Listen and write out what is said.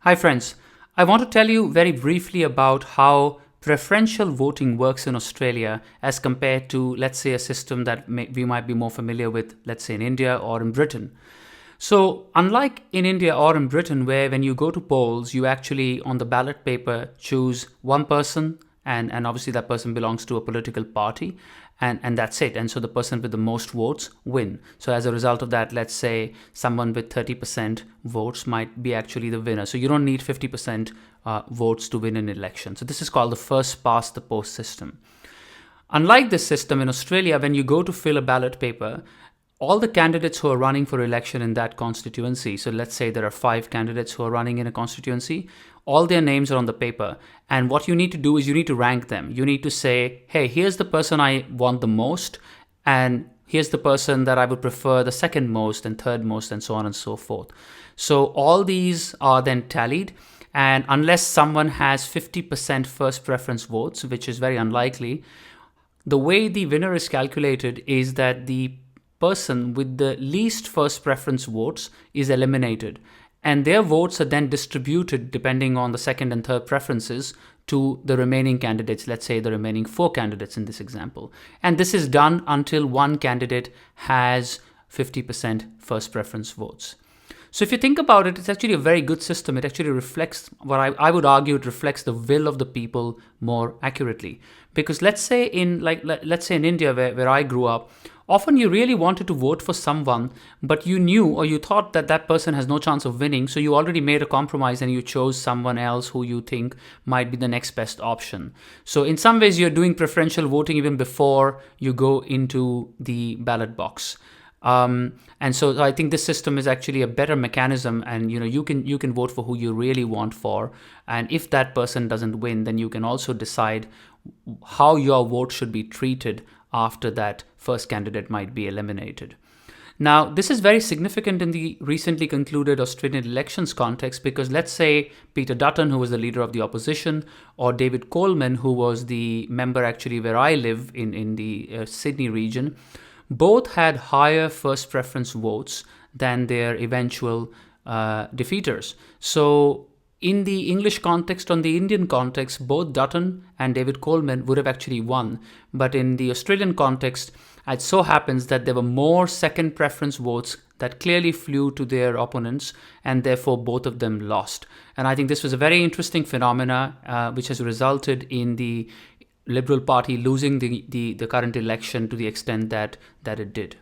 Hi friends, I want to tell you very briefly about how preferential voting works in Australia as compared to, let's say, a system that we might be more familiar with, let's say in India or in Britain. So, unlike in India or in Britain, where when you go to polls, you actually on the ballot paper choose one person, and obviously that person belongs to a political party, and that's it. And so the person with the most votes win. So as a result of that, let's say someone with 30% votes might be actually the winner. So you don't need 50% votes to win an election. So this is called the first past the post system. Unlike this system in Australia, when you go to fill a ballot paper, all the candidates who are running for election in that constituency, so let's say there are 5 candidates who are running in a constituency, all their names are on the paper. And what you need to do is you need to rank them. You need to say, hey, here's the person I want the most, and here's the person that I would prefer the second most and third most, and so on and so forth. So all these are then tallied. And unless someone has 50% first preference votes, which is very unlikely, the way the winner is calculated is that the person with the least first preference votes is eliminated, and their votes are then distributed depending on the second and third preferences to the remaining candidates, let's say the remaining 4 candidates in this example. And this is done until one candidate has 50% first preference votes. So if you think about it, it's actually a very good system. It actually reflects what I would argue, it reflects the will of the people more accurately. Because let's say in India, where I grew up, often you really wanted to vote for someone, but you knew or you thought that that person has no chance of winning. So you already made a compromise and you chose someone else who you think might be the next best option. So in some ways, you're doing preferential voting even before you go into the ballot box. And so I think this system is actually a better mechanism, and you can vote for who you really want for, and if that person doesn't win, then you can also decide how your vote should be treated after that first candidate might be eliminated. Now, this is very significant in the recently concluded Australian elections context, because let's say Peter Dutton, who was the leader of the opposition, or David Coleman, who was the member actually where I live in the Sydney region, both had higher first preference votes than their eventual defeaters. So in the English context, on the Indian context, both Dutton and David Coleman would have actually won. But in the Australian context, it so happens that there were more second preference votes that clearly flew to their opponents, and therefore both of them lost. And I think this was a very interesting phenomena, which has resulted in the Liberal Party losing the current election to the extent that it did.